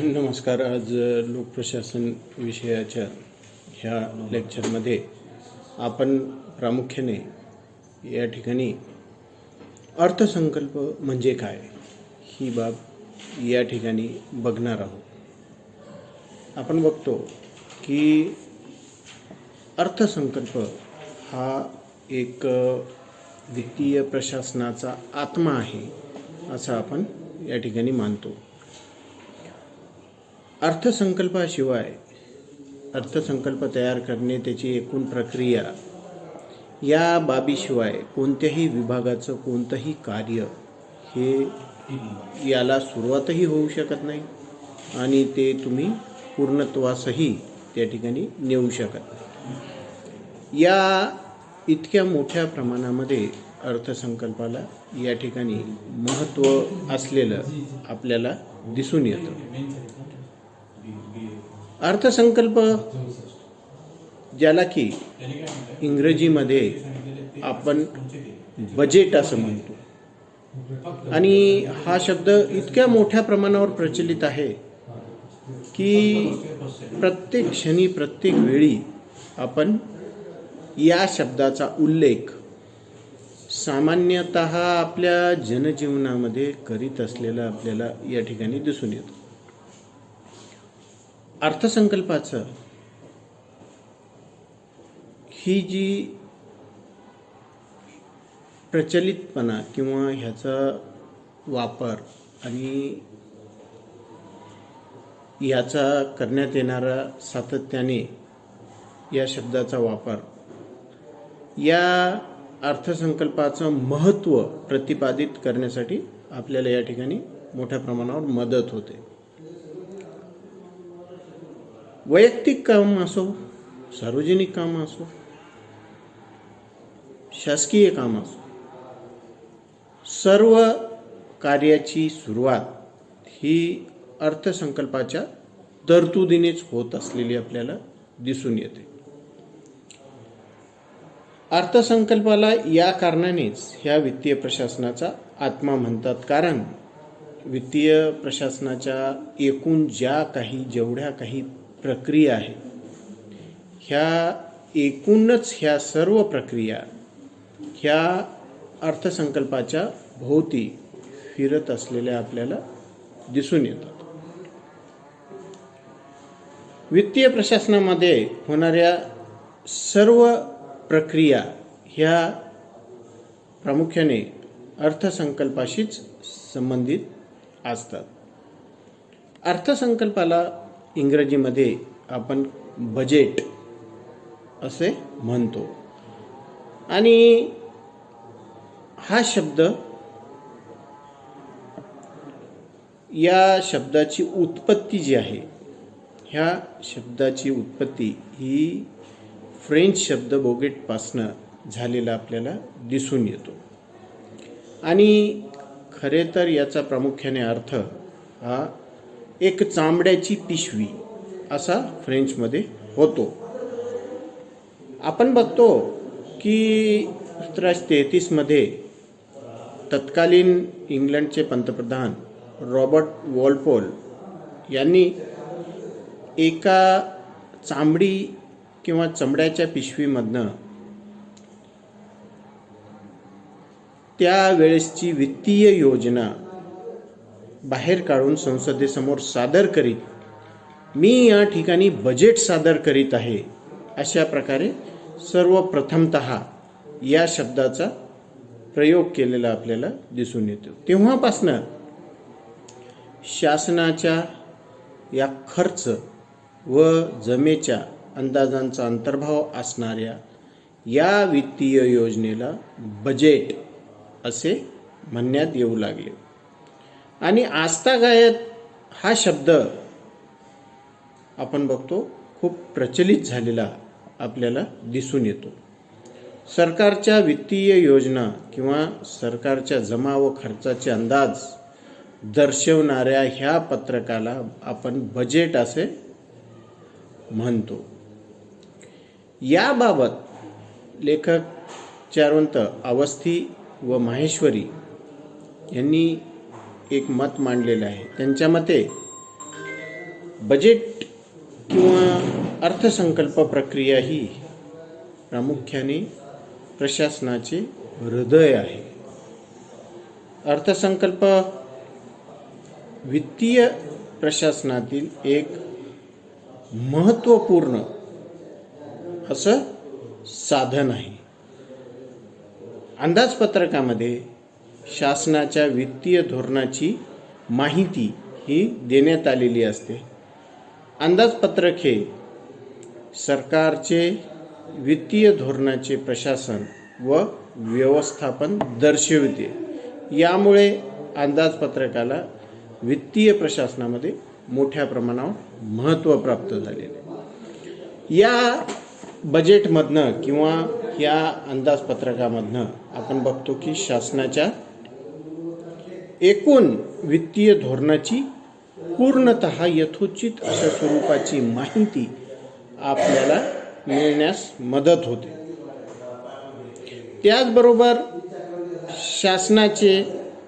नमस्कार. आज लोकप्रशासन विषयाच्या ह्या लेक्चरमध्ये आपण प्रामुख्याने या ठिकाणी अर्थसंकल्प म्हणजे काय ही बाब या ठिकाणी बघणार आहोत. आपण बघतो की अर्थसंकल्प हा एक वित्तीय प्रशासनाचा आत्मा आहे असं आपण या ठिकाणी मानतो. अर्थसंकल्पाशिवाय अर्थसंकल्प तयार करणे, त्याची एकूण प्रक्रिया, या बाबीशिवाय कोणत्याही विभागाचं कोणतंही कार्य हे याला सुरुवातही होऊ शकत नाही आणि ते तुम्ही पूर्णत्वासही त्या ठिकाणी नेऊ शकत नाही. या इतक्या मोठ्या प्रमाणामध्ये अर्थसंकल्पाला या ठिकाणी महत्त्व असलेलं आपल्याला दिसून येतं. अर्थसंकल्प ज्याला की इंग्रजीमध्ये आपण बजेट असं म्हणतो आणि हा शब्द इतक्या मोठ्या प्रमाणावर प्रचलित आहे की प्रत्येक क्षणी प्रत्येक वेळी आपण या शब्दाचा उल्लेख सामान्यतः आपल्या जनजीवनामध्ये करीत असलेला आपल्याला या ठिकाणी दिसून येतो. अर्थसंकल्पाचं ही जी प्रचलितपणा किंवा ह्याचा वापर आणि याचा करण्यात येणारा सातत्याने या शब्दाचा वापर या अर्थसंकल्पाचं महत्त्व प्रतिपादित करण्यासाठी आपल्याला या ठिकाणी मोठ्या प्रमाणावर मदत होते. वैयक्तिक काम असो, सार्वजनिक काम असो, शासकीय काम असो, सर्व कार्याची सुरुवात ही अर्थसंकल्पाच्या तरतुदीनेच होत असलेली आपल्याला दिसून येते. अर्थसंकल्पाला या कारणानेच ह्या वित्तीय प्रशासनाचा आत्मा म्हणतात, कारण वित्तीय प्रशासनाच्या एकूण जेवढ्या काही प्रक्रिया आहे, ह्या एकूणच ह्या सर्व प्रक्रिया ह्या अर्थसंकल्पाच्या भोवती फिरत असलेल्या आपल्याला दिसून येतात. वित्तीय प्रशासनामध्ये होणाऱ्या सर्व प्रक्रिया ह्या प्रामुख्याने अर्थसंकल्पाशीच संबंधित असतात. अर्थसंकल्पाला इंग्रजीमध्ये आपण बजेट असे म्हणतो आणि हा शब्द, या शब्दाची उत्पत्ती जी आहे, ह्या शब्दाची उत्पत्ती ही फ्रेंच शब्द बोगेटपासनं झालेला आपल्याला दिसून येतो आणि खरे तर याचा प्रामुख्याने अर्थ हा एक चामड्याची पिशवी असा फ्रेंचमध्ये होतो. आपण बघतो की 1733 तत्कालीन इंग्लंडचे पंतप्रधान रॉबर्ट वॉलपोल यांनी एका चामडी किंवा चमड्याच्या पिशवीमधनं त्यावेळेसची वित्तीय योजना बाहेर काढून संसदेसमोर सादर करीत, मी या ठिकाणी बजेट सादर करीत आहे, अशा प्रकारे सर्वप्रथमतः या शब्दाचा प्रयोग केलेला आपल्याला दिसून येतो. तेव्हापासनं शासनाच्या या खर्च व जमेच्या अंदाजांचा अंतर्भाव असणाऱ्या या वित्तीय योजनेला बजेट असे म्हणण्यात येऊ लागले आणि आजतागायत हा शब्द आपण बघतो खूप प्रचलित झालेला आपल्याला दिसून येतो. सरकारच्या वित्तीय योजना किंवा सरकारच्या जमा व खर्चाचे अंदाज दर्शवणाऱ्या ह्या पत्रकाला आपण बजेट असे म्हणतो. याबाबत लेखक चारवंत अवस्थी व माहेश्वरी यांनी एक मत मांडलेलं आहे. त्यांच्या मते बजेट किंवा अर्थसंकल्प प्रक्रिया ही प्रामुख्याने प्रशासनाचे हृदय आहे. अर्थसंकल्प वित्तीय प्रशासनातील एक महत्त्वपूर्ण असं साधन आहे. अंदाजपत्रकामध्ये शासनाच्या वित्तीय धोरणाची माहिती ही देण्यात आलेली असते. अंदाजपत्रक हे सरकारचे वित्तीय धोरणाचे प्रशासन व व्यवस्थापन दर्शविते. यामुळे अंदाजपत्रकाला वित्तीय प्रशासनामध्ये मोठ्या प्रमाणावर महत्त्व प्राप्त झालेले आहे. या बजेटमधनं किंवा या अंदाजपत्रकामधनं आपण बघतो की शासनाच्या एकूण वित्तीय धोरणाची पूर्णतः यथोचित अशा स्वरूपाची माहिती आपल्याला मिळण्यास मदत होते. त्याचबरोबर शासनाचे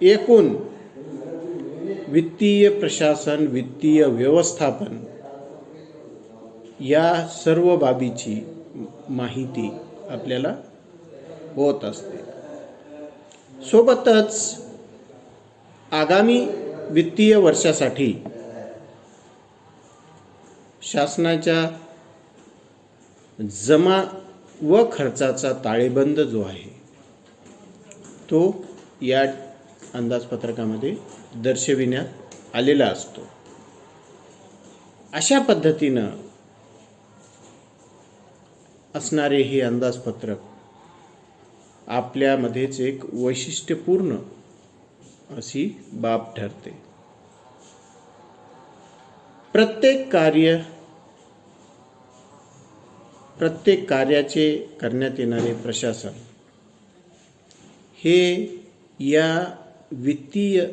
एकूण वित्तीय प्रशासन, वित्तीय व्यवस्थापन या सर्व बाबीची माहिती आपल्याला होत असते. सोबतच आगामी वित्तीय वर्षासाठी शासनाच्या जमा व खर्चाचा ताळेबंद जो आहे तो या अंदाजपत्रकामध्ये दर्शविण्यात आलेला असतो. अशा पद्धतीनं असणारे हे अंदाजपत्रक आपल्यामध्येच एक वैशिष्ट्यपूर्ण अशी बाब ठरते. प्रत्येक कार्याचे करण्यात येणारे प्रशासन हे या वित्तीय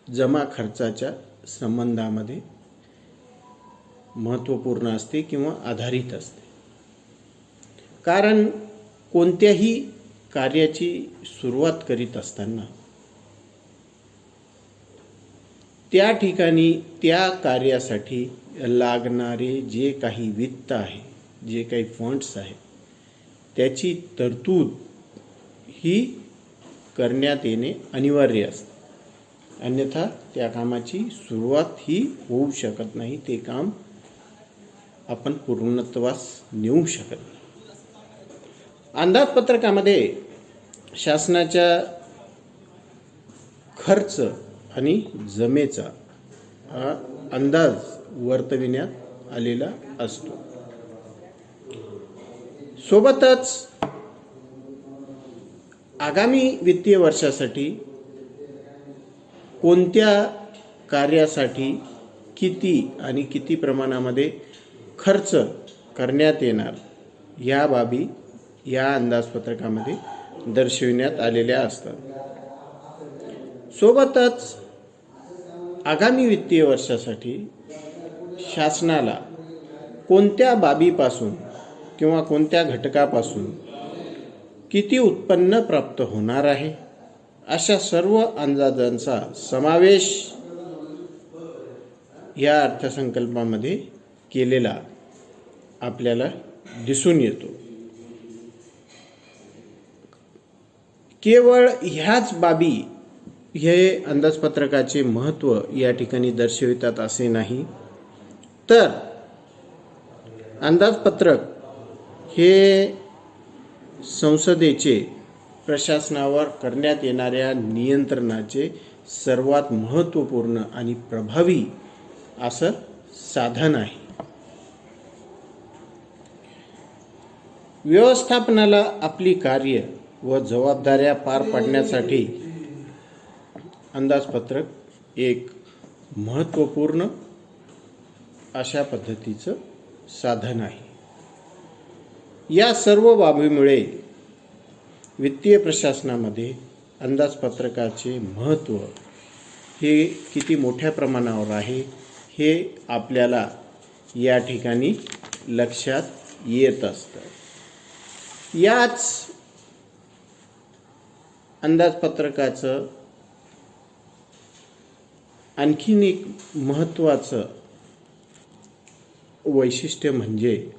जमा खर्चाच्या संबंधामध्ये महत्त्वपूर्ण असते किंवा आधारित असते. कारण कोणत्याही कार्याची सुरुवात करीत असताना त्या ठिकाणी त्या कार्यासाठी लागणारे जे काही वित्त आहे, जे काही फंड्स आहेत, त्याची तरतूद ही करण्यात येणे अनिवार्य असते. अन्यथा त्या कामाची सुरुवात ही होऊ शकत नाही, ते काम आपण पूर्णत्वास नेऊ शकत नाही. अंदाजपत्रकामध्ये शासनाच्या खर्च आणि जमेचा हा अंदाज वर्तविण्यात आलेला असतो. सोबतच आगामी वित्तीय वर्षासाठी कोणत्या कार्यासाठी किती आणि किती प्रमाणामध्ये खर्च करण्यात येणार या बाबी या अंदाजपत्रकामध्ये दर्शविण्यात आलेल्या असतात. सोबतच आगामी वित्तीय वर्षासाठी शासनाला कोणत्या बाबीपासून किंवा कोणत्या घटकापासून किती उत्पन्न प्राप्त होणार आहे अशा सर्व अंदाजांचा समावेश या अर्थसंकल्पामध्ये केलेला आपल्याला दिसून येतो. केवळ ह्याच बाबी हे अंदाजपत्रकाचे महत्त्व या ठिकाणी दर्शवितात असे नाही, तर अंदाजपत्रक हे संसदेचे प्रशासनावर करण्यात येणाऱ्या नियंत्रणाचे सर्वात महत्त्वपूर्ण आणि प्रभावी असं साधन आहे. व्यवस्थापनाला आपली कार्य व जबाबदाऱ्या पार पाडण्यासाठी अंदाजपत्रक एक महत्त्वपूर्ण अशा पद्धतीचं साधन आहे. या सर्व बाबीमुळे वित्तीय प्रशासनामध्ये अंदाजपत्रकाचे महत्त्व हे किती मोठ्या प्रमाणावर आहे हे आपल्याला या ठिकाणी लक्षात येत असतं. याच अंदाजपत्रकाचं आणखीन एक महत्त्वाचं वैशिष्ट्य म्हणजे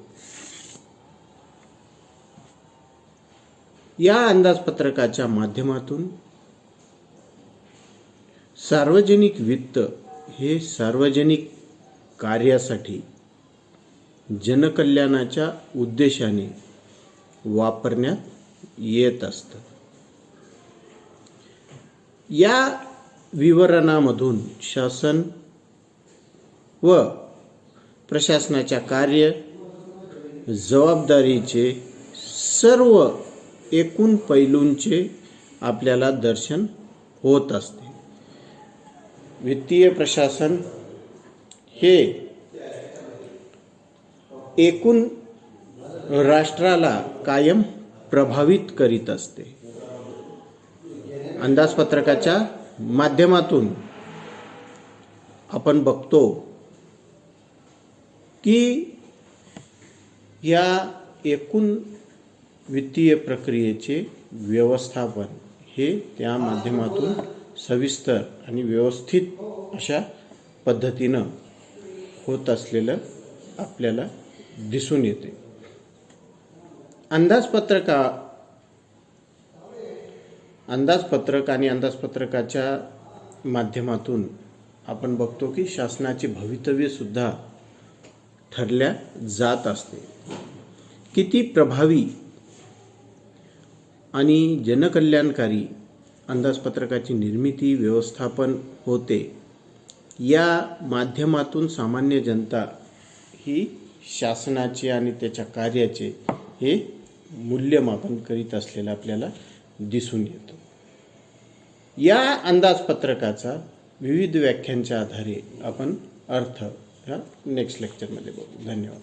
या अंदाजपत्रकाच्या माध्यमातून सार्वजनिक वित्त हे सार्वजनिक कार्यासाठी जनकल्याणाच्या उद्देशाने वापरण्यात येत असतं. या विवरणामधून शासन व प्रशासनाच्या कार्य जबाबदारीचे सर्व एकूण पैलूंचे आपल्याला दर्शन होत असते. वित्तीय प्रशासन हे एकूण राष्ट्राला कायम प्रभावित करीत असते. अंदाजपत्रकाच्या माध्यमातून आपण बघतो की या एकूण वित्तीय प्रक्रियेचे व्यवस्थापन हे त्या माध्यमातून सविस्तर आणि व्यवस्थित अशा पद्धतीनं होत असलेलं आपल्याला दिसून येते. अंदाजपत्रक आणि अंदाजपत्रकाच्या माध्यमातून आपण बघतो की शासनाचे भवितव्य सुद्धा ठरल्या जात असते. किती प्रभावी आणि जनकल्याणकारी अंदाजपत्रकाची निर्मिती व्यवस्थापन होते या माध्यमातून सामान्य जनता ही शासनाचे आणि त्याच्या कार्याचे हे मूल्यमापन करीत असलेलं आपल्याला दिसून येतं. या अंदाजपत्रकाचा विविध व्याख्यांच्या आधारे आपण अर्थ ह्या नेक्स्ट लेक्चरमध्ये बघू. धन्यवाद.